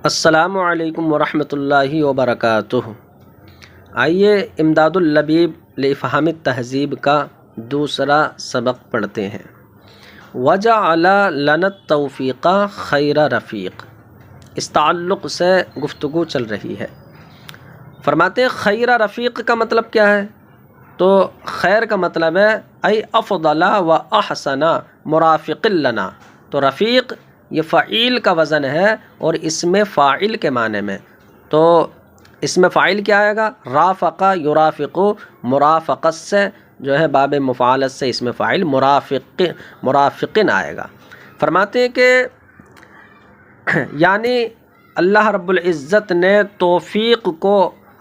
السلام علیکم ورحمۃ اللہ وبرکاتہ۔ آئیے امداد اللبیب لافہام التہذیب کا دوسرا سبق پڑھتے ہیں۔ وجعل لنا التوفیق خیر رفیق، اس تعلق سے گفتگو چل رہی ہے۔ فرماتے ہیں خیر رفیق کا مطلب کیا ہے؟ تو خیر کا مطلب ہے ای افضل و احسن مرافق لنا۔ تو رفیق یہ فعیل کا وزن ہے اور اس میں فاعل کے معنی میں، تو اس میں فاعل کیا آئے گا؟ رافقہ یرافق، مرافقت سے جو ہے باب مفعلت سے اس میں فاعل مرافقن آئے گا۔ فرماتے ہیں کہ یعنی اللہ رب العزت نے توفیق کو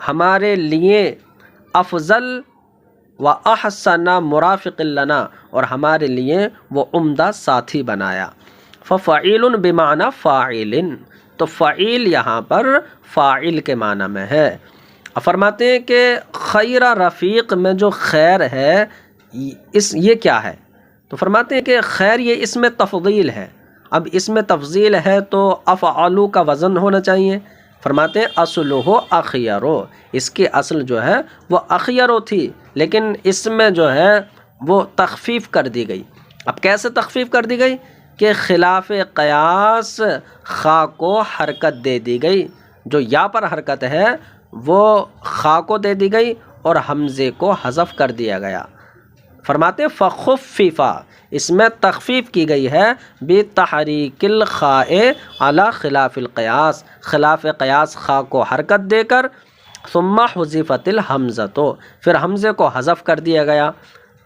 ہمارے لیے افضل و احسن مرافق لنا اور ہمارے لیے وہ عمدہ ساتھی بنایا۔ ففعیل بمعنی فاعل، تو فعیل یہاں پر فاعل کے معنی میں ہے۔ فرماتے ہیں کہ خیر رفیق میں جو خیر ہے یہ کیا ہے؟ تو فرماتے ہیں کہ خیر یہ اس میں تفضیل ہے۔ اب اس میں تفضیل ہے تو افعلو کا وزن ہونا چاہیے۔ فرماتے ہیں اصلہ اخیرو، اس کی اصل جو ہے وہ اخیرو تھی، لیکن اس میں جو ہے وہ تخفیف کر دی گئی۔ اب کیسے تخفیف کر دی گئی؟ کہ خلاف قیاس خا کو حرکت دے دی گئی، جو یا پر حرکت ہے وہ خا کو دے دی گئی اور حمزے کو حذف کر دیا گیا۔ فرماتے ہیں فخففا، اس میں تخفیف کی گئی ہے بتحریک الخاء علی خلاف القیاس، خلاف قیاس خا کو حرکت دے کر، ثم حذفت الحمزۃ، پھر حمزے کو حذف کر دیا گیا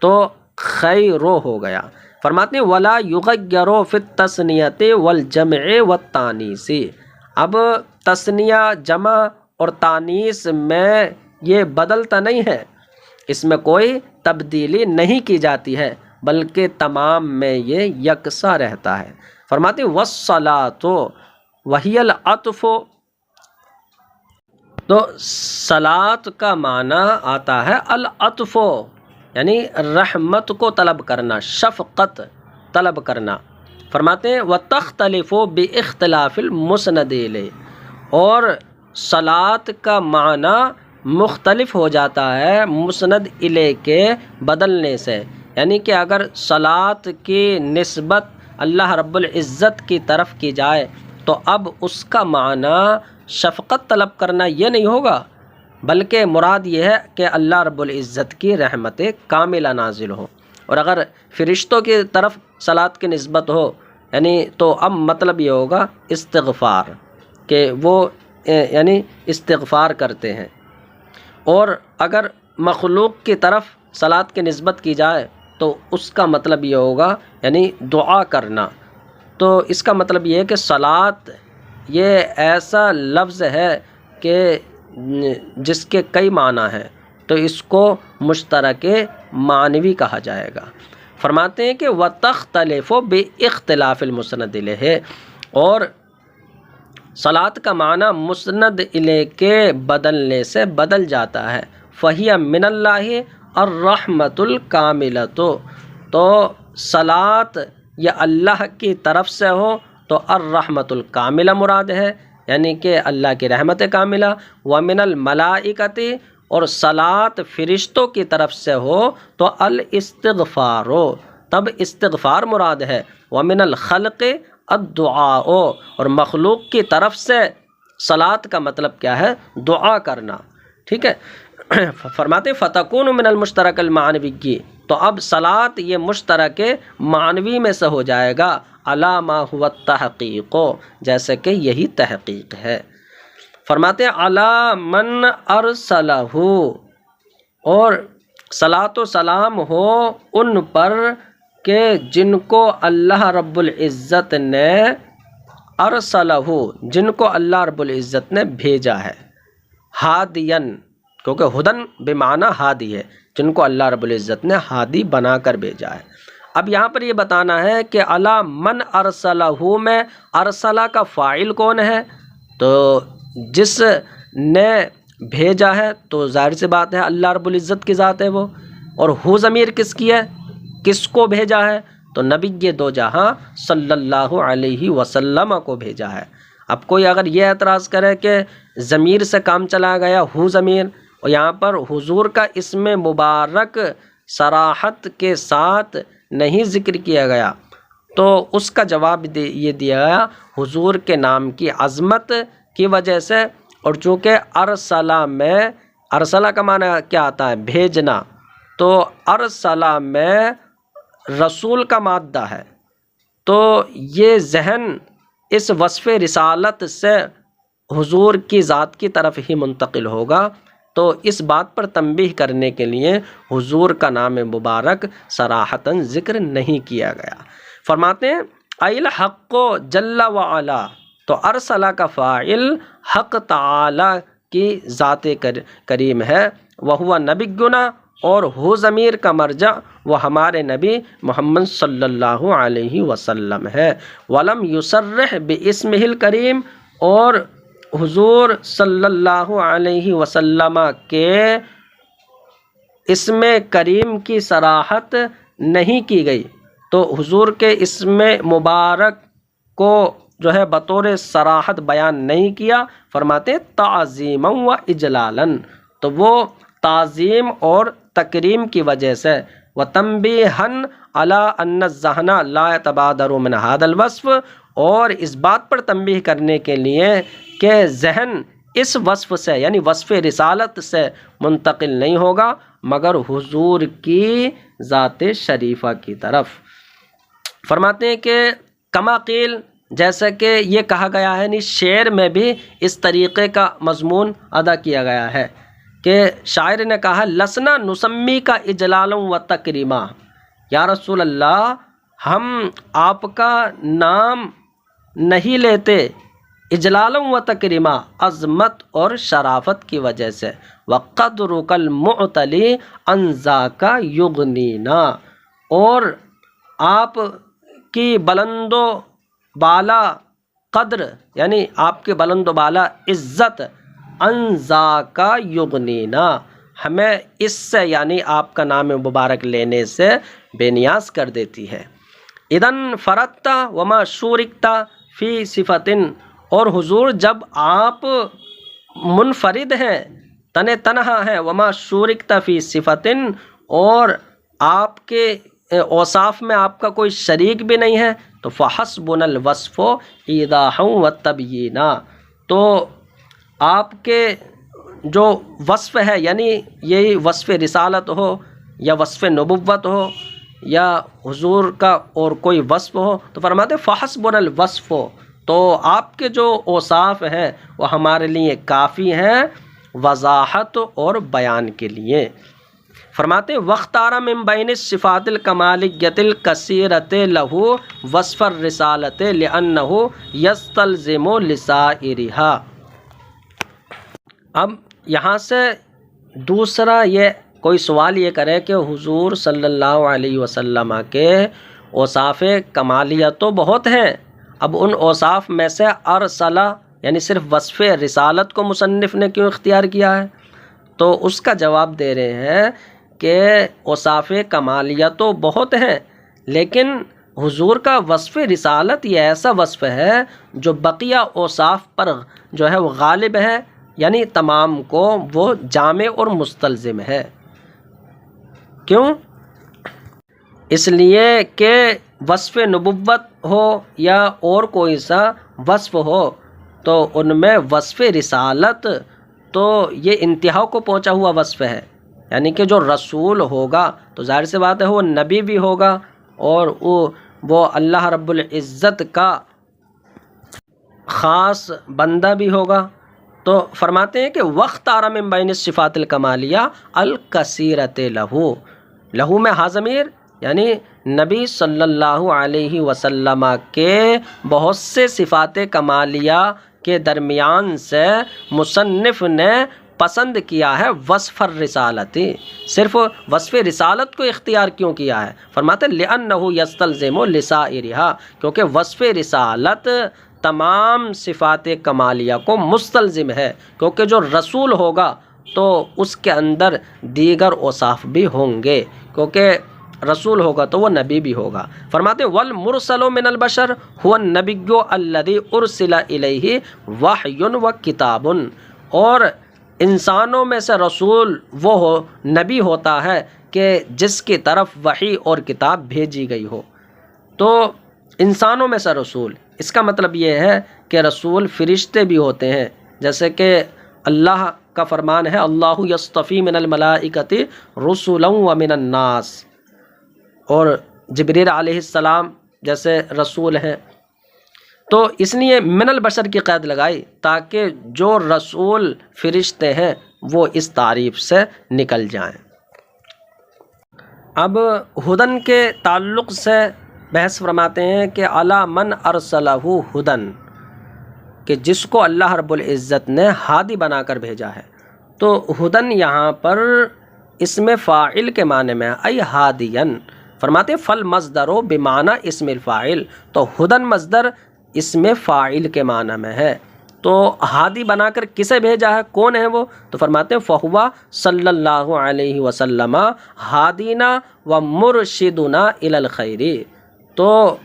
تو خیرو ہو گیا۔ فرماتے ہیں ولا یغیر فی التثنیۃ والجمع والتانیث، اب تثنیہ جمع اور تانیث میں یہ بدلتا نہیں ہے، اس میں کوئی تبدیلی نہیں کی جاتی ہے بلکہ تمام میں یہ یکساں رہتا ہے۔ فرماتے ہیں والصلاۃ وہی العطف، تو صلاۃ کا معنی آتا ہے العطف، یعنی رحمت کو طلب کرنا، شفقت طلب کرنا۔ فرماتے ہیں وَتَخْتَلِفُ بِاخْتِلَافِ الْمُسْنَدِ إِلَيْهِ، اور صلاۃ کا معنی مختلف ہو جاتا ہے مسند الیہ کے بدلنے سے، یعنی کہ اگر صلاۃ کی نسبت اللہ رب العزت کی طرف کی جائے تو اب اس کا معنی شفقت طلب کرنا یہ نہیں ہوگا، بلکہ مراد یہ ہے کہ اللہ رب العزت کی رحمت کاملہ نازل ہو۔ اور اگر فرشتوں کی طرف صلاۃ کی نسبت ہو یعنی تو اب مطلب یہ ہوگا استغفار، کہ وہ یعنی استغفار کرتے ہیں۔ اور اگر مخلوق کی طرف صلاۃ کی نسبت کی جائے تو اس کا مطلب یہ ہوگا یعنی دعا کرنا۔ تو اس کا مطلب یہ ہے کہ صلاۃ یہ ایسا لفظ ہے کہ جس کے کئی معنی ہیں، تو اس کو مشترک معنوی کہا جائے گا۔ فرماتے ہیں کہ وَتَخْتَلِفُ بِاخْتِلَافِ الْمُسْنَدِ إِلَيْهِ، اور صلاۃ کا معنی مسند الیہ کے بدلنے سے بدل جاتا ہے۔ فَهِيَ مِنَ اللَّهِ الرَّحْمَةُ الْكَامِلَةُ، تو صلاۃ یہ اللہ کی طرف سے ہو تو الرحمۃ الکاملہ مراد ہے، یعنی کہ اللہ کی رحمت کاملہ۔ وَمِنَ الْمَلَائِكَةِ، اور صلاۃ فرشتوں کی طرف سے ہو تو الاستغفار، تب استغفار مراد ہے۔ وَمِنَ الْخَلْقِ الدُّعَاء، اور مخلوق کی طرف سے صلاۃ کا مطلب کیا ہے؟ دعا کرنا، ٹھیک ہے۔ فرماتے فَتَكُونُ مِنَ الْمُشْتَرَكِ الْمَعْنَوِيِّ، تو اب صلاۃ یہ مشترک معنوی میں سے ہو جائے گا، عَلَى مَا هُوَ التَّحْقِيقُ، جیسے کہ یہی تحقیق ہے۔ فرماتے عَلَى مَنْ أَرْسَلَهُ، اور صلاۃ و سلام ہو ان پر کہ جن کو اللہ رب العزت نے ارسلہ، جن کو اللہ رب العزت نے بھیجا ہے، ہادین، کیونکہ ہدن بمعنی ہادی ہے، جن کو اللہ رب العزت نے ہادی بنا کر بھیجا ہے۔ اب یہاں پر یہ بتانا ہے کہ علی من ارسلہ میں ارسلہ کا فاعل کون ہے؟ تو جس نے بھیجا ہے تو ظاہر سی بات ہے اللہ رب العزت کی ذات ہے وہ، اور ہو ضمیر کس کی ہے؟ کس کو بھیجا ہے؟ تو نبی دو جہاں صلی اللہ علیہ وسلم کو بھیجا ہے۔ اب کوئی اگر یہ اعتراض کرے کہ ضمیر سے کام چلا گیا، ہو ضمیر، اور یہاں پر حضور کا اسم مبارک صراحت کے ساتھ نہیں ذکر کیا گیا، تو اس کا جواب یہ دیا گیا حضور کے نام کی عظمت کی وجہ سے، اور چونکہ ارسلہ میں، ارسلہ کا معنی کیا آتا ہے؟ بھیجنا، تو ارسلہ میں رسول کا مادہ ہے، تو یہ ذہن اس وصف رسالت سے حضور کی ذات کی طرف ہی منتقل ہوگا، تو اس بات پر تنبیہ کرنے کے لیے حضور کا نام مبارک صراحتاً ذکر نہیں کیا گیا۔ فرماتے ہیں الحق جل وعلا، تو ارسلہ کا فاعل حق تعالی کی ذات کریم ہے، وہو نبینا، اور ہو ضمیر کا مرجع وہ ہمارے نبی محمد صلی اللہ علیہ وسلم ہے۔ ولم یصرح باسمہ الکریم، اور حضور صلی اللہ علیہ وسلم کے اسم کریم کی صراحت نہیں کی گئی، تو حضور کے اسم مبارک کو جو ہے بطور صراحت بیان نہیں کیا۔ فرماتے تعظیما و اجلالا، تو وہ تعظیم اور تکریم کی وجہ سے، وتنبیہا علی ان الذہن لا یتبادر من ھذا الوصف، اور اس بات پر تنبیہ کرنے کے لیے کہ ذہن اس وصف سے یعنی وصف رسالت سے منتقل نہیں ہوگا مگر حضور کی ذات شریفہ کی طرف۔ فرماتے ہیں کہ کما قیل، جیسا کہ یہ کہا گیا ہے، شعر میں بھی اس طریقے کا مضمون ادا کیا گیا ہے کہ شاعر نے کہا لسنا نسمی کا اجلالا و تکریما، یا رسول اللہ ہم آپ کا نام نہیں لیتے اجلالا و تکریما، عظمت اور شرافت کی وجہ سے، وقدرک المعتلی عن ذاک یغنینا، اور آپ کی بلند و بالا قدر یعنی آپ کے بلند و بالا عزت، عن ذاک یغنینا، ہمیں اس سے یعنی آپ کا نام مبارک لینے سے بے نیاز کر دیتی ہے۔ اذن فرطت وما شورکت فی صفت، اور حضور جب آپ منفرد ہیں، تنہا ہیں، وما شورکت فی صفت، اور آپ کے اوصاف میں آپ کا کوئی شریک بھی نہیں ہے، تو فحسبنا الوصف ایضاحا و تبیینا، تو آپ کے جو وصف ہے یعنی یہی وصف رسالت ہو یا وصف نبوت ہو یا حضور کا اور کوئی وصف ہو، تو فرماتے فحسبنا الوصف، تو آپ کے جو اوصاف ہیں وہ ہمارے لیے کافی ہیں وضاحت اور بیان کے لیے۔ فرماتے وختار من بین الصفات الکمالیۃ الکثیرۃ لہ وصف الرسالۃ لأنہ یستلزم لسائرہا۔ اب یہاں سے دوسرا یہ کوئی سوال یہ کرے کہ حضور صلی اللہ علیہ وسلم کے اوصاف کمالیہ تو بہت ہیں، اب ان اوصاف میں سے ارسلہ یعنی صرف وصف رسالت کو مصنف نے کیوں اختیار کیا ہے؟ تو اس کا جواب دے رہے ہیں کہ اوصاف کمالیہ تو بہت ہیں، لیکن حضور کا وصف رسالت یہ ایسا وصف ہے جو بقیہ اوصاف پر جو ہے وہ غالب ہے، یعنی تمام کو وہ جامع اور مستلزم ہے۔ کیوں؟ اس لیے کہ وصف نبوت ہو یا اور کوئی سا وصف ہو، تو ان میں وصف رسالت تو یہ انتہا کو پہنچا ہوا وصف ہے، یعنی کہ جو رسول ہوگا تو ظاہر سی بات ہے وہ نبی بھی ہوگا اور وہ اللہ رب العزت کا خاص بندہ بھی ہوگا۔ تو فرماتے ہیں کہ وختار من بین الصفات الکمالیہ الکثیرۃ لہو، لہو میں ہا ضمیر یعنی نبی صلی اللہ علیہ وسلم کے بہت سے صفات کمالیہ کے درمیان سے مصنف نے پسند کیا ہے وصف الرسالت، صرف وصف رسالت کو اختیار کیوں کیا ہے؟ فرماتے لأنہ یستلزم لسائرہا، کیونکہ وصف رسالت تمام صفات کمالیہ کو مستلزم ہے، کیونکہ جو رسول ہوگا تو اس کے اندر دیگر اوصاف بھی ہوں گے، کیونکہ رسول ہوگا تو وہ نبی بھی ہوگا۔ فرماتے والمرسل من البشر هو النبی الذی ارسل الیہ وحی و کتاب، اور انسانوں میں سے رسول وہ نبی ہوتا ہے کہ جس کی طرف وحی اور کتاب بھیجی گئی ہو۔ تو انسانوں میں سے رسول، اس کا مطلب یہ ہے کہ رسول فرشتے بھی ہوتے ہیں، جیسے کہ اللہ کا فرمان ہے اللہ یصطفی من الملائکۃ رسلا ومن الناس، اور جبریل علیہ السلام جیسے رسول ہیں۔ تو اس لیے من البشر کی قید لگائی تاکہ جو رسول فرشتے ہیں وہ اس تعریف سے نکل جائیں۔ اب ہدن کے تعلق سے بحث فرماتے ہیں کہ علی من ارسلہ ہدن، کہ جس کو اللہ رب العزت نے ہادی بنا کر بھیجا ہے۔ تو ہدن یہاں پر اسم فاعل کے معنی میں ای ہادین، فرماتے فل مصدر و بمعنی اسم الفاعل، تو ہدن مصدر اسم فاعل کے معنی میں ہے۔ تو ہادی بنا کر کسے بھیجا ہے، کون ہے وہ؟ تو فرماتے ہیں فہوا صلی اللہ علیہ وسلم ہادینا و مرشدنا الی الخیر، تو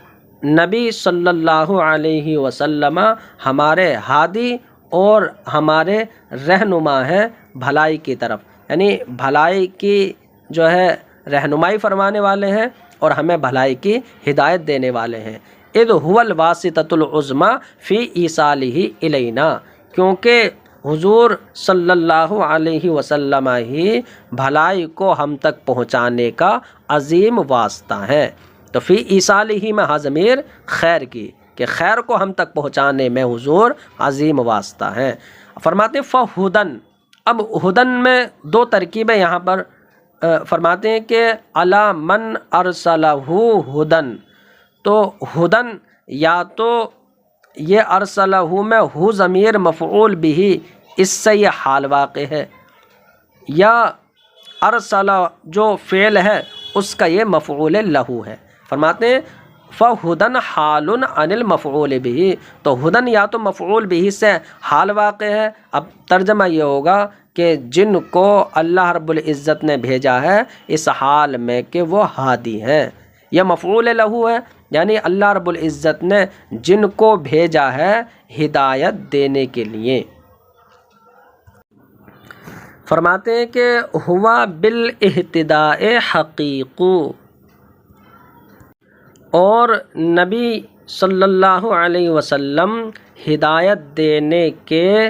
نبی صلی اللہ علیہ وسلم ہمارے ہادی اور ہمارے رہنما ہیں بھلائی کی طرف، یعنی بھلائی کی جو ہے رہنمائی فرمانے والے ہیں اور ہمیں بھلائی کی ہدایت دینے والے ہیں۔ اذ هو الواسطۃ العظمیٰ فی ایصالہ الینا، کیونکہ حضور صلی اللہ علیہ وسلم ہی بھلائی کو ہم تک پہنچانے کا عظیم واسطہ ہے۔ تو فی ایصالہ میں ضمیر خیر کی، کہ خیر کو ہم تک پہنچانے میں حضور عظیم واسطہ ہیں۔ فرماتے ہیں فہدن، اب ہدن میں دو ترکیبیں یہاں پر فرماتے ہیں کہ علی من ارسلہ ہدن، تو ہدن یا تو یہ ارسلہ میں ہو ضمیر مفعول بھی، اس سے یہ حال واقع ہے، یا ارسلہ جو فعل ہے اس کا یہ مفعول لہو ہے۔ فرماتے ہیں فہدن حال عن المفعول به، تو ہدن یا تو مفعول به سے حال واقع ہے۔ اب ترجمہ یہ ہوگا کہ جن کو اللہ رب العزت نے بھیجا ہے اس حال میں کہ وہ ہادی ہیں، یہ مفعول لہو ہے، یعنی اللہ رب العزت نے جن کو بھیجا ہے ہدایت دینے کے لیے۔ فرماتے ہیں کہ ہوا بالاہتداء حقیق، اور نبی صلی اللہ علیہ وسلم ہدایت دینے کے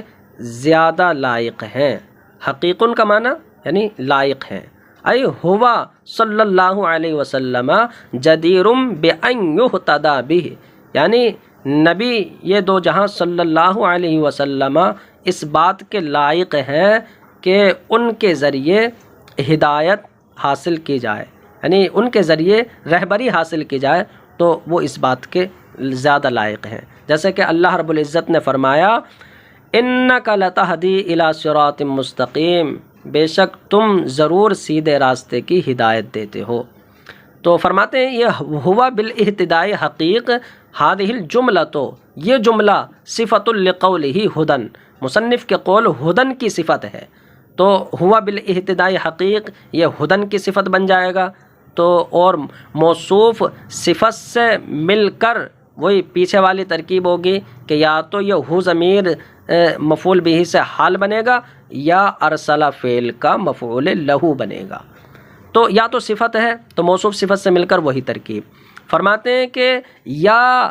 زیادہ لائق ہیں۔ حقیقن کا معنی یعنی لائق ہیں، ای ہوا صلی اللہ علیہ وسلم جدیر بان یہتدی بہ، یعنی نبی یہ دو جہاں صلی اللہ علیہ وسلم اس بات کے لائق ہیں کہ ان کے ذریعے ہدایت حاصل کی جائے، یعنی ان کے ذریعے رہبری حاصل کی جائے، تو وہ اس بات کے زیادہ لائق ہیں۔ جیسے کہ اللہ رب العزت نے فرمایا انک لتہدی الی صراط مستقیم، بے شک تم ضرور سیدھے راستے کی ہدایت دیتے ہو۔ تو فرماتے ہیں یہ ہوا بالاہتداء حقیق، ہذہ الجملۃ، یہ جملہ صفۃ لقولہ ہدن، مصنف کے قول ہدن کی صفت ہے، تو ہوا بالاہتداء حقیق یہ ہدن کی صفت بن جائے گا۔ تو اور موصوف صفت سے مل کر وہی پیچھے والی ترکیب ہوگی کہ یا تو یہ ہو ضمیر مفعول بھی سے حال بنے گا، یا ارسلہ فعل کا مفعول لہو بنے گا۔ تو یا تو صفت ہے تو موصوف صفت سے مل کر وہی ترکیب۔ فرماتے ہیں کہ یا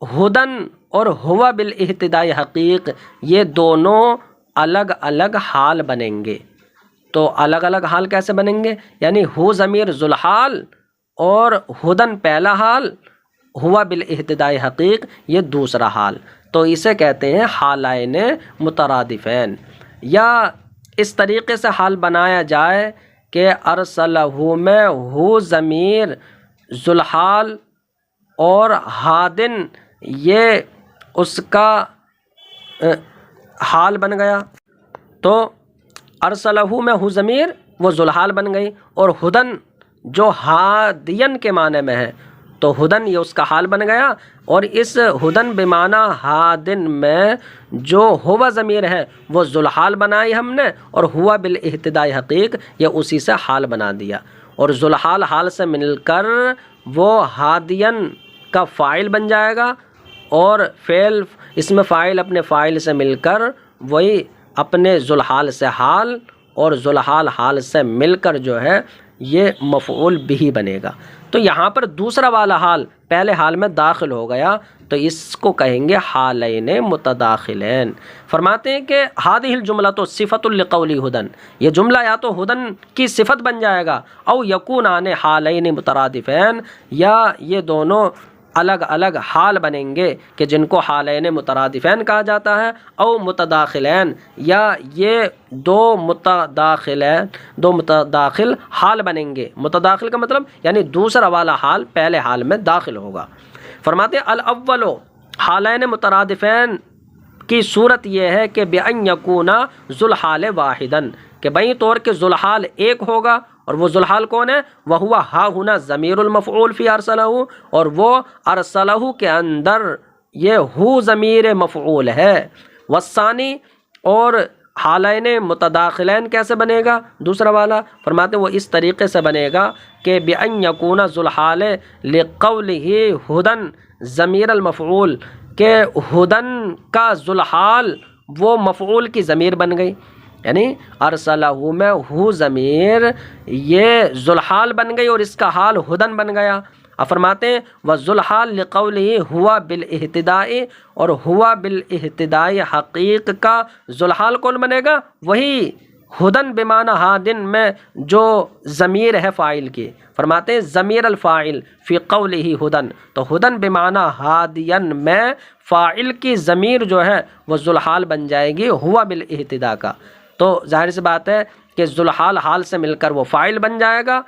ہدن اور ہوا بالاہتداء حقیق یہ دونوں الگ الگ حال بنیں گے۔ تو الگ الگ حال کیسے بنیں گے؟ یعنی ہو ضمیر ذوالحال اور ہدن پہلا حال، ہوا بالاہتداء حقیق یہ دوسرا حال، تو اسے کہتے ہیں حالین مترادفین۔ یا اس طریقے سے حال بنایا جائے کہ ارسلہ میں ہو ضمیر ذوالحال اور ہادن یہ اس کا حال بن گیا، تو ارسلہ میں ہو ضمیر وہ ذوالحال بن گئی، اور ہدن جو ہادین کے معنی میں ہے تو ہدن یہ اس کا حال بن گیا، اور اس ہدن بمعنی ہادن میں جو ہوا ضمیر ہے وہ ذوالحال بنائی ہم نے، اور ہوا بالاہتداء حقیق یہ اسی سے حال بنا دیا۔ اور ذوالحال حال سے مل کر وہ ہادین کا فاعل بن جائے گا، اور فعل اسم فاعل اپنے فاعل سے مل کر وہی اپنے ذوالحال سے حال اور ذوالحال حال سے مل کر جو ہے یہ مفعول بہ بنے گا۔ تو یہاں پر دوسرا والا حال پہلے حال میں داخل ہو گیا تو اس کو کہیں گے حالین متداخلین۔ فرماتے ہیں کہ ہذہ الجملۃ صفۃ لقولی ہدن، یہ جملہ یا تو ہدن کی صفت بن جائے گا، او یکونان حالین مترادفین، یا یہ دونوں الگ الگ حال بنیں گے کہ جن کو حالین مترادفین کہا جاتا ہے، او متداخلین، یا یہ دو متداخل حال بنیں گے۔ متداخل کا مطلب یعنی دوسرا والا حال پہلے حال میں داخل ہوگا۔ فرماتے ہیں الاول حالین مترادفین کی صورت یہ ہے کہ بأن یکونا ذوالحال واحدن، کہ بئی طور کے ذوالحال ایک ہوگا، اور وہ ذوالحال کون ہے؟ وہو ہا ہنا ضمیر المفعول فی ارسلہ، اور وہ ارسلہ کے اندر یہ ہو ضمیر مفعول ہے۔ والثانی، اور حالین متداخلین کیسے بنے گا دوسرا والا؟ فرماتے ہیں وہ اس طریقے سے بنے گا کہ بأن یکون ذوالحال لقولہ ہدن ضمیر المفعول، کہ ہدن کا ذوالحال وہ مفعول کی ضمیر بن گئی، یعنی ارسلہ میں ہو ضمیر یہ ذوالحال بن گئی اور اس کا حال ہدن بن گیا۔ اب فرماتے ہیں وذوالحال لقولہ ہوا بالاہتداء، اور ہوا بالاہتداء حقیق کا ذوالحال کون بنے گا؟ وہی ہدن بمعنی ہادن میں جو ضمیر ہے فاعل کی۔ فرماتے ہیں ضمیر الفاعل فی قولہ ہدن، تو ہدن بمعنی ہادین میں فاعل کی ضمیر جو ہے وہ ذوالحال بن جائے گی ہوا بالاہتداء کا۔ تو ظاہر سی بات ہے کہ ذوالحال حال سے مل کر وہ فاعل بن جائے گا،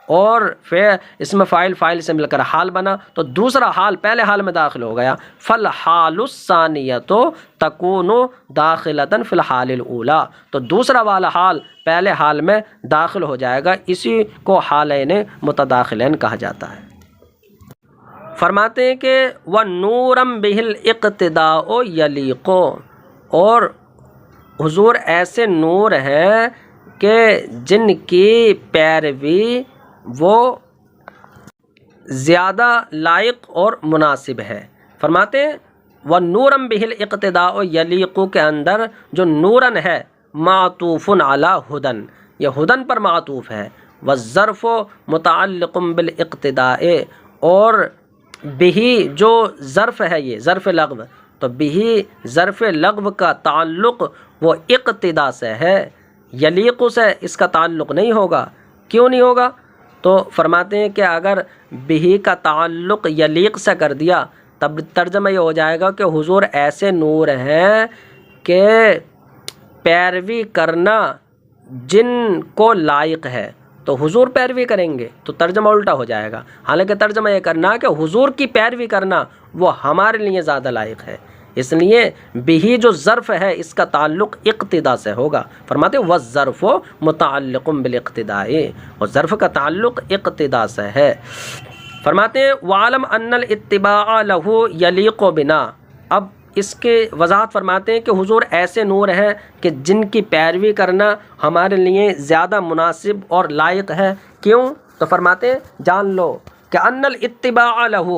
اور پھر اس میں فاعل سے مل کر حال بنا، تو دوسرا حال پہلے حال میں داخل ہو گیا۔ فالحال الثانیۃ تکون داخلۃ فی الحال الاولی، تو دوسرا والا حال پہلے حال میں داخل ہو جائے گا، اسی کو حالین متداخلین کہا جاتا ہے۔ فرماتے ہیں کہ وَنُورًا بِهِ الْاِقْتِدَاءُ يَلِيقُ، اور حضور ایسے نور ہیں کہ جن کی پیروی وہ زیادہ لائق اور مناسب ہے۔ فرماتے ہیں وَنُورًا بِهِ الْاِقْتِدَاءُ يَلِيقُ کے اندر جو نوراً ہے معطوف علی ہدن، یہ ہدن پر معطوف ہے۔ والظرف متعلق بالاقتداء، اور بہی جو ظرف ہے یہ ظرف لغو، تو بہی ظرف لغو کا تعلق وہ اقتدا سے ہے، یلیق سے اس کا تعلق نہیں ہوگا۔ کیوں نہیں ہوگا؟ تو فرماتے ہیں کہ اگر بہی کا تعلق یلیق سے کر دیا تب ترجمہ یہ ہو جائے گا کہ حضور ایسے نور ہیں کہ پیروی کرنا جن کو لائق ہے، تو حضور پیروی کریں گے تو ترجمہ الٹا ہو جائے گا۔ حالانکہ ترجمہ یہ کرنا کہ حضور کی پیروی کرنا وہ ہمارے لیے زیادہ لائق ہے، اس لیے بہی جو ظرف ہے اس کا تعلق اقتدا سے ہوگا۔ فرماتے والظرف متعلق بالاقتداء، اور ظرف کا تعلق اقتدا سے ہے۔ فرماتے ہیں وعلم ان الاتباع له یلیق بنا، اب اس کے وضاحت فرماتے ہیں کہ حضور ایسے نور ہیں کہ جن کی پیروی کرنا ہمارے لیے زیادہ مناسب اور لائق ہے۔ کیوں؟ تو فرماتے ہیں جان لو کہ ان الاتباع له،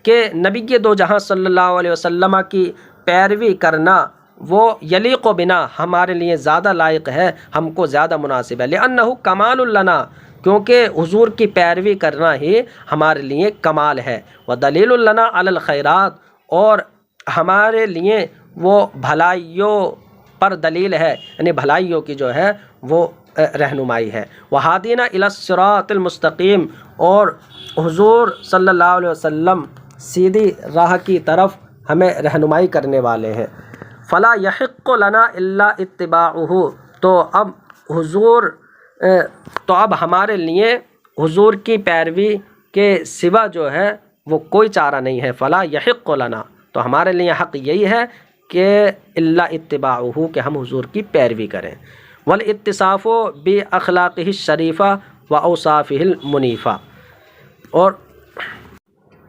کہ نبی دو جہاں صلی اللہ علیہ وسلم کی پیروی کرنا وہ یلیق بنا ہمارے لیے زیادہ لائق ہے، ہم کو زیادہ مناسب ہے۔ لأنہ کمال لنا، کیونکہ حضور کی پیروی کرنا ہی ہمارے لیے کمال ہے۔ ودلیل لنا علی الخیرات، اور ہمارے لیے وہ بھلائیوں پر دلیل ہے، یعنی بھلائیوں کی جو ہے وہ رہنمائی ہے۔ وہادینا الی الصراط المستقیم، اور حضور صلی اللہ علیہ وسلم سیدھی راہ کی طرف ہمیں رہنمائی کرنے والے ہیں۔ فلا یحق لنا الا اتباعہ، تو اب ہمارے لیے حضور کی پیروی کے سوا جو ہے وہ کوئی چارہ نہیں ہے۔ فلا یحق لنا، تو ہمارے لیے حق یہی ہے کہ الا اتباعہ، کہ ہم حضور کی پیروی کریں۔ والاتصاف باخلاقہ الشریفہ واوصافہ المنیفہ،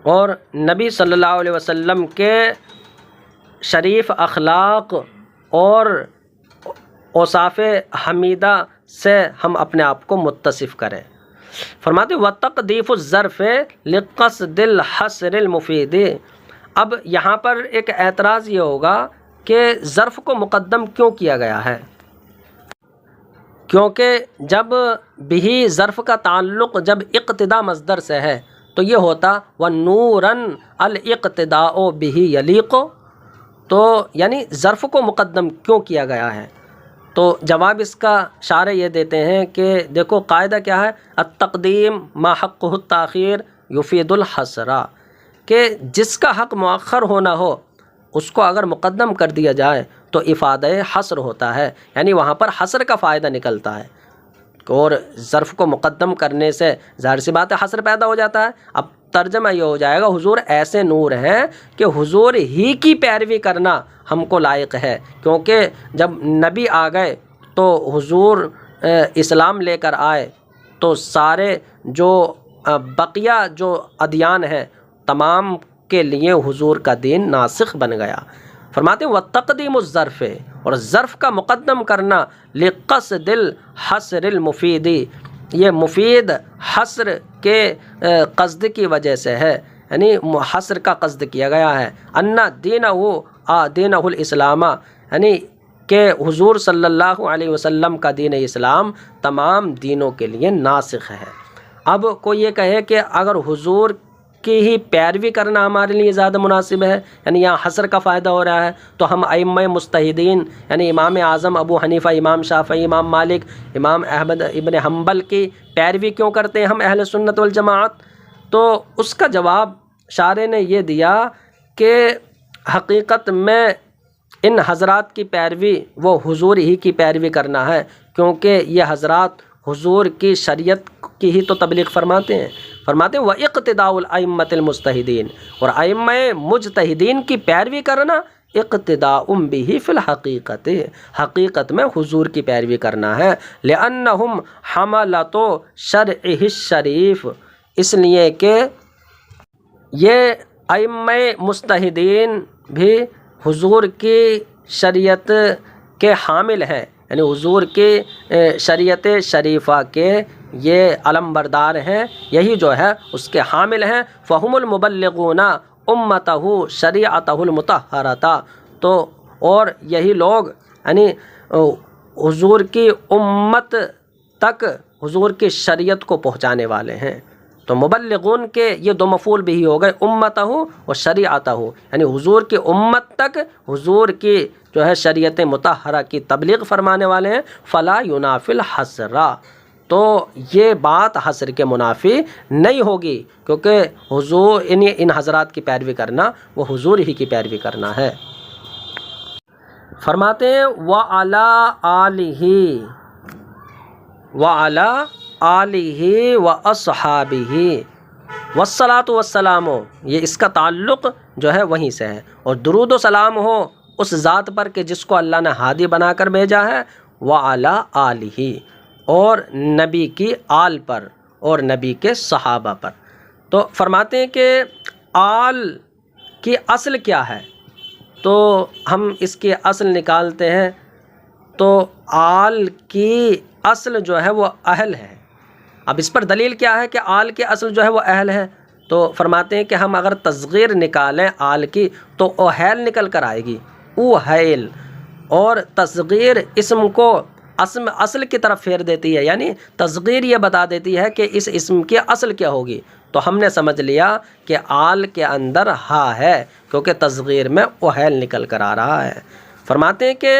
اور نبی صلی اللہ علیہ وسلم کے شریف اخلاق اور اوصاف حمیدہ سے ہم اپنے آپ کو متصف کریں۔ فرماتے وتقدیف الظرف لقصد الحصر المفید۔ اب یہاں پر ایک اعتراض یہ ہوگا کہ ظرف کو مقدم کیوں کیا گیا ہے؟ کیونکہ جب بھی ظرف کا تعلق جب اقتدا مصدر سے ہے تو یہ ہوتا وَنُورًا الاقتداء بِهِ یلیق، تو یعنی ظرف کو مقدم کیوں کیا گیا ہے؟ تو جواب اس کا شارح یہ دیتے ہیں کہ دیکھو قاعدہ کیا ہے، التقدیم ما حقہ التاخیر یفید الحصر، کہ جس کا حق مؤخر ہونا ہو اس کو اگر مقدم کر دیا جائے تو افادہ حصر ہوتا ہے، یعنی وہاں پر حصر کا فائدہ نکلتا ہے، اور ظرف کو مقدم کرنے سے ظاہر سی بات ہے حصر پیدا ہو جاتا ہے۔ اب ترجمہ یہ ہو جائے گا حضور ایسے نور ہیں کہ حضور ہی کی پیروی کرنا ہم کو لائق ہے، کیونکہ جب نبی آ گئے تو حضور اسلام لے کر آئے تو سارے جو بقیہ جو ادیان ہیں تمام کے لیے حضور کا دین ناسخ بن گیا۔ فرماتے ہیں وتقدیم الظرف، اور ظرف کا مقدم کرنا لقصد الحصر المفید، یہ مفید حصر کے قصد کی وجہ سے ہے، یعنی حصر کا قصد کیا گیا ہے۔ ان دینہ الاسلام، یعنی کہ حضور صلی اللہ علیہ وسلم کا دین اسلام تمام دینوں کے لیے ناسخ ہے۔ اب کوئی یہ کہے کہ اگر حضور کی ہی پیروی کرنا ہمارے لیے زیادہ مناسب ہے، یعنی یہاں حصر کا فائدہ ہو رہا ہے، تو ہم ائمہ مجتہدین یعنی امام اعظم ابو حنیفہ، امام شافعی، امام مالک، امام احمد ابن حنبل کی پیروی کیوں کرتے ہیں ہم اہل سنت والجماعت؟ تو اس کا جواب شارح نے یہ دیا کہ حقیقت میں ان حضرات کی پیروی وہ حضور ہی کی پیروی کرنا ہے، کیونکہ یہ حضرات حضور کی شریعت کی ہی تو تبلیغ فرماتے ہیں۔ فرماتے ہیں وَاِقْتِدَاءُ الْأَئِمَّةِ الْمُجْتَہِدِينَ، اور ائمہ مجتہدین کی پیروی کرنا اقتداء بہ فی الحقیقت، حقیقت میں حضور کی پیروی کرنا ہے، لأنہم حملۃ شرعہ الشریف، اس لیے کہ یہ ائمہ مجتہدین بھی حضور کی شریعت کے حامل ہیں، یعنی حضور کی شریعت شریفہ کے یہ علم بردار ہیں، یہی جو ہے اس کے حامل ہیں۔ فہم المبلغون امتہ شریعتہ المطہرۃ، تو اور یہی لوگ یعنی حضور کی امت تک حضور کی شریعت کو پہنچانے والے ہیں۔ تو مبلغون کے یہ دو مفعول بھی ہو گئے، امتہ و شریعتہ، یعنی حضور کی امت تک حضور کی جو ہے شریعت مطہرہ کی تبلیغ فرمانے والے ہیں۔ فلا ینافی الحصر، تو یہ بات حصر کے منافی نہیں ہوگی، کیونکہ حضور ان حضرات کی پیروی کرنا وہ حضور ہی کی پیروی کرنا ہے۔ فرماتے ہیں وَعَلَىٰ آلِهِ وَأَصْحَابِهِ وَالصَّلَاةُ وَالسَّلَامُ، یہ اس کا تعلق جو ہے وہیں سے ہے، اور درود و سلام ہو اس ذات پر کہ جس کو اللہ نے ہادی بنا کر بھیجا ہے، وَعَلَىٰ آلِهِ، اور نبی کی آل پر اور نبی کے صحابہ پر۔ تو فرماتے ہیں کہ آل کی اصل کیا ہے؟ تو ہم اس کی اصل نکالتے ہیں، تو آل کی اصل جو ہے وہ اہل ہے۔ اب اس پر دلیل کیا ہے کہ آل کی اصل جو ہے وہ اہل ہے؟ تو فرماتے ہیں کہ ہم اگر تصغیر نکالیں آل کی تو اوہیل نکل کر آئے گی، اوہیل، اور تصغیر اسم کو اصل کی طرف پھیر دیتی ہے، یعنی تصغیر یہ بتا دیتی ہے کہ اس اسم کی اصل کیا ہوگی۔ تو ہم نے سمجھ لیا کہ آل کے اندر ہا ہے، کیونکہ تصغیر میں اوہیل نکل کر آ رہا ہے۔ فرماتے ہیں کہ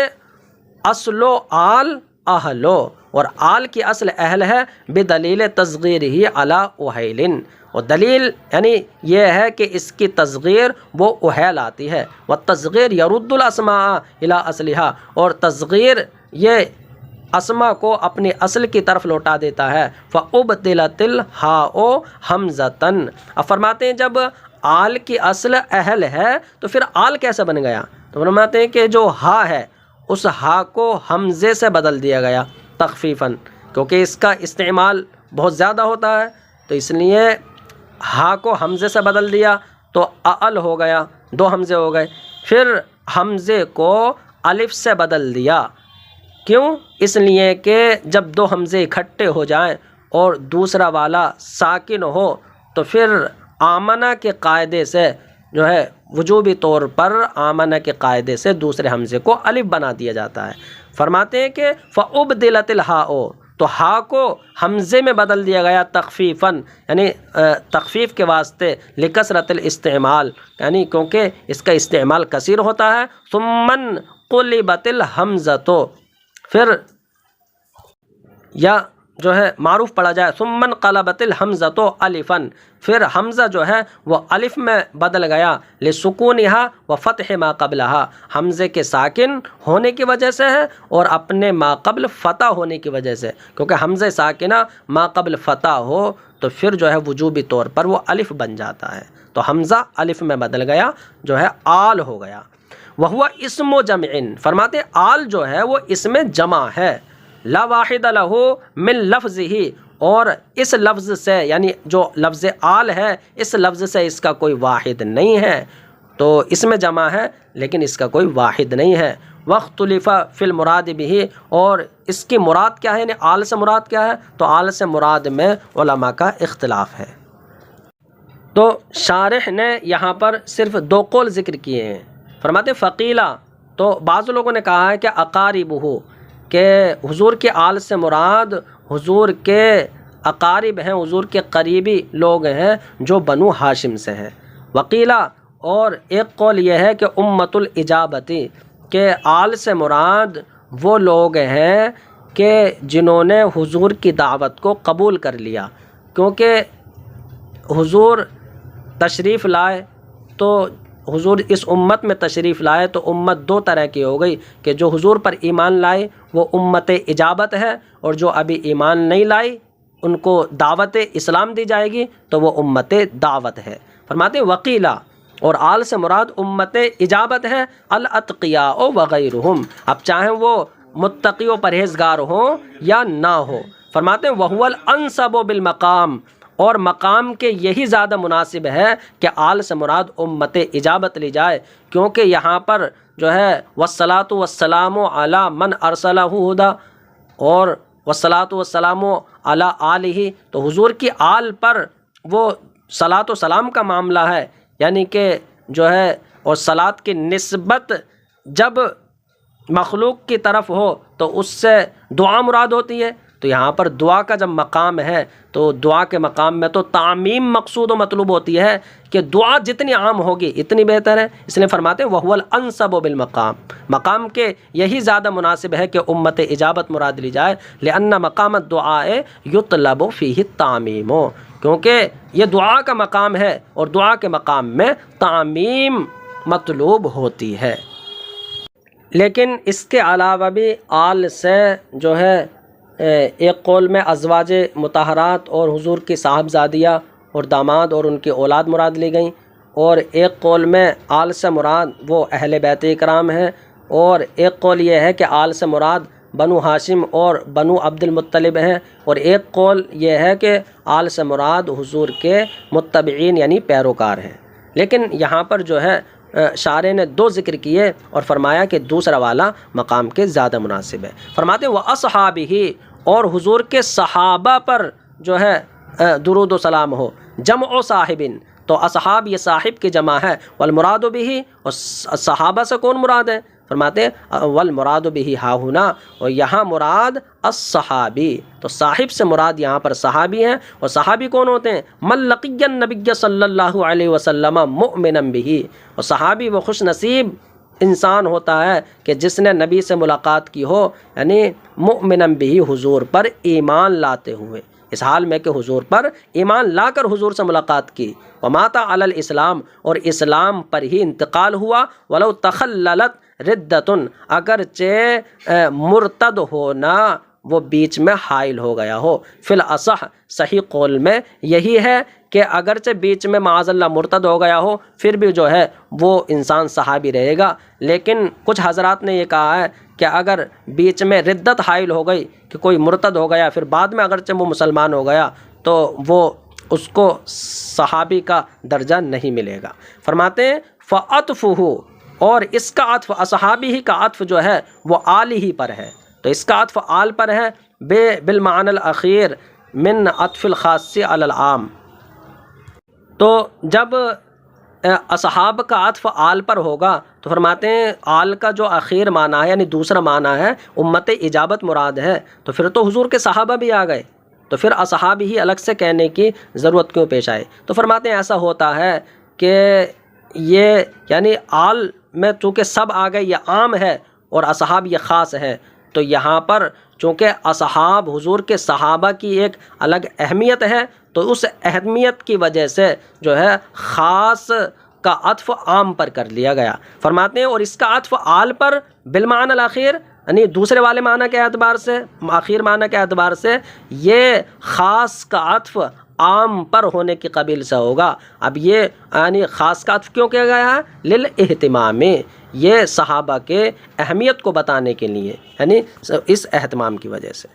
اصل و آل اہلو، اور آل کی اصل اہل ہے بدلیل تصغیر ہی علی اوہیلن، اور دلیل یعنی یہ ہے کہ اس کی تصغیر وہ اوہیل آتی ہے، والتصغیر یرد الاسماء الی اصلہا، اور تصغیر یہ اسما کو اپنی اصل کی طرف لوٹا دیتا ہے۔ فَأُبْدِلَتِ الْحَاءُ حَمْزَةً، اب فرماتے ہیں جب آل کی اصل اہل ہے تو پھر آل کیسے بن گیا؟ تو فرماتے ہیں کہ جو ہا ہے اس ہا کو حمزے سے بدل دیا گیا تخفیفاً، کیونکہ اس کا استعمال بہت زیادہ ہوتا ہے، تو اس لیے ہا کو حمزے سے بدل دیا تو اعل ہو گیا، دو حمزے ہو گئے۔ پھر حمزے کو الف سے بدل دیا، کیوں؟ اس لیے کہ جب دو حمزے اکٹھے ہو جائیں اور دوسرا والا ساکن ہو تو پھر آمنہ کے قاعدے سے جو ہے وجوبی طور پر آمنہ کے قاعدے سے دوسرے حمزے کو الف بنا دیا جاتا ہے۔ فرماتے ہیں کہ فَأُبْدِلَتِ الْحَاءُ، تو ہا کو حمزے میں بدل دیا گیا تخفیفاً، یعنی تخفیف کے واسطے، لکثرت الاستعمال، یعنی کیونکہ اس کا استعمال کثیر ہوتا ہے۔ ثُمَّ انقلبت الحمزۃ، پھر یا جو ہے معروف پڑھا جائے ثم انقلبت الحمزۃ الفاً، پھر حمزہ جو ہے وہ الف میں بدل گیا، لسکونها وفتح ما قبلها، حمزے کے ساکن ہونے کی وجہ سے ہے اور اپنے ما قبل فتح ہونے کی وجہ سے، کیونکہ حمزہ ساکنہ ما قبل فتح ہو تو پھر جو ہے وجوبی طور پر وہ الف بن جاتا ہے، تو حمزہ الف میں بدل گیا، جو ہے آل ہو گیا۔ وہو اسم جمع، فرماتے آل جو ہے وہ اسم جمع ہے، لا واحد لہ من لفظہ، اور اس لفظ سے یعنی جو لفظ آل ہے اس لفظ سے اس کا کوئی واحد نہیں ہے، تو اس میں جمع ہے لیکن اس کا کوئی واحد نہیں ہے۔ واختلف فی المراد بہ، اور اس کی مراد کیا ہے، یعنی آل سے مراد کیا ہے، تو آل سے مراد میں علماء کا اختلاف ہے۔ تو شارح نے یہاں پر صرف دو قول ذکر کیے ہیں۔ فرماتے فقیلہ، تو بعض لوگوں نے کہا ہے کہ اقاربہ، کہ حضور کے آل سے مراد حضور کے اقارب ہیں، حضور کے قریبی لوگ ہیں جو بنو ہاشم سے ہیں۔ وقیلہ، اور ایک قول یہ ہے کہ امت الاجابتی، کہ آل سے مراد وہ لوگ ہیں کہ جنہوں نے حضور کی دعوت کو قبول کر لیا، کیونکہ حضور تشریف لائے تو حضور اس امت میں تشریف لائے تو امت دو طرح کی ہو گئی، کہ جو حضور پر ایمان لائے وہ امت اجابت ہے، اور جو ابھی ایمان نہیں لائی ان کو دعوت اسلام دی جائے گی تو وہ امت دعوت ہے۔ فرماتے وقیلہ، اور آل سے مراد امت اجابت ہے، الاتقیاء وغیرہم، اب چاہیں وہ متقی و پرہیزگار ہوں یا نہ ہو۔ فرماتے ہیں وَهُوَ الْأَنْسَبُ بِالْمَقَامِ، اور مقام کے یہی زیادہ مناسب ہے کہ آل سے مراد امت اجابت لی جائے، کیونکہ یہاں پر جو ہے وَالصَّلَاةُ وَالسَّلَامُ عَلَىٰ مَنْ أَرْسَلَهُ هُدًى، اور وَالصَّلَاةُ وَالسَّلَامُ عَلَىٰ آلِهِ، تو حضور کی آل پر وہ صلاۃ و سلام کا معاملہ ہے، یعنی کہ جو ہے، اور صلاۃ کی نسبت جب مخلوق کی طرف ہو تو اس سے دعا مراد ہوتی ہے، تو یہاں پر دعا کا جب مقام ہے تو دعا کے مقام میں تو تعمیم مقصود و مطلوب ہوتی ہے کہ دعا جتنی عام ہوگی اتنی بہتر ہے، اس لیے فرماتے ہیں وَهُوَ الْأَنْسَبُ بِالْمَقَامِ، مقام کے یہی زیادہ مناسب ہے کہ امت اجابت مراد لی جائے، لِأَنَّ مقام الدعاء يُطْلَبُ فِيهِ التَّعْمِيمُ، کیونکہ یہ دعا کا مقام ہے اور دعا کے مقام میں تعمیم مطلوب ہوتی ہے۔ لیکن اس کے علاوہ بھی آل سے جو ہے ایک قول میں ازواج مطہرات اور حضور کی صاحبزادیہ اور داماد اور ان کی اولاد مراد لی گئیں، اور ایک قول میں آل سے مراد وہ اہل بیت اکرام ہیں، اور ایک قول یہ ہے کہ آل سے مراد بنو ہاشم اور بنو عبد المطلب ہیں، اور ایک قول یہ ہے کہ آل سے مراد حضور کے متبعین یعنی پیروکار ہیں۔ لیکن یہاں پر جو ہے شارح نے دو ذکر کیے اور فرمایا کہ دوسرا والا مقام کے زیادہ مناسب ہے۔ فرماتے ہیں وَأَصْحَابِهِ، اور حضور کے صحابہ پر جو ہے درود و سلام ہو، جمع صاحبن، تو اصحاب یہ صاحب کی جمع ہے، والمراد به، اور صحابہ سے کون مراد ہے، فرماتے ہیں والمراد به ہا ہنا، اور یہاں مراد الصحابی، تو صاحب سے مراد یہاں پر صحابی ہیں، اور صحابی کون ہوتے ہیں، من لقی النبی صلی اللہ علیہ وسلم مؤمنا به، اور صحابی وہ خوش نصیب انسان ہوتا ہے کہ جس نے نبی سے ملاقات کی ہو، یعنی مؤمنا به، حضور پر ایمان لاتے ہوئے، اس حال میں کہ حضور پر ایمان لا کر حضور سے ملاقات کی، ومات علی الاسلام، اور اسلام پر ہی انتقال ہوا، ولو تخللت ردتن، اگرچہ مرتد ہونا وہ بیچ میں حائل ہو گیا ہو۔ فی الاصح، صحیح قول میں یہی ہے کہ اگرچہ بیچ میں معاذ اللہ مرتد ہو گیا ہو پھر بھی جو ہے وہ انسان صحابی رہے گا، لیکن کچھ حضرات نے یہ کہا ہے کہ اگر بیچ میں ردت حائل ہو گئی کہ کوئی مرتد ہو گیا پھر بعد میں اگرچہ وہ مسلمان ہو گیا تو وہ اس کو صحابی کا درجہ نہیں ملے گا۔ فرماتے ہیں فَأَطْفُهُ، اور اس کا عطف اصحابی ہی کا عطف جو ہے وہ آل ہی پر ہے، تو اس کا عطف آل پر ہے، بالمعنی الاخیر، من عطف الخاص علی العام۔ تو جب اصحاب کا عطف آل پر ہوگا تو فرماتے ہیں آل کا جو آخر معنی ہے یعنی دوسرا معنی ہے امت اجابت مراد ہے، تو پھر تو حضور کے صحابہ بھی آ گئے، تو پھر اصحاب ہی الگ سے کہنے کی ضرورت کیوں پیش آئے؟ تو فرماتے ہیں ایسا ہوتا ہے کہ یہ یعنی آل میں چونکہ سب آ گئے یہ عام ہے اور اصحاب یہ خاص ہے، تو یہاں پر چونکہ اصحاب حضور کے صحابہ کی ایک الگ اہمیت ہے، تو اس اہمیت کی وجہ سے جو ہے خاص کا عطف عام پر کر لیا گیا۔ فرماتے ہیں اور اس کا عطف آل پر بالمعنی الاخیر یعنی دوسرے والے معنی کے اعتبار سے، آخر معنی کے اعتبار سے یہ خاص کا عطف عام پر ہونے کی قبیل سے ہوگا۔ اب یہ یعنی خاص کا عطف کیوں کیا گیا ہے؟ للاہتمام، یہ صحابہ کے اہمیت کو بتانے کے لیے، یعنی اس اہتمام کی وجہ سے۔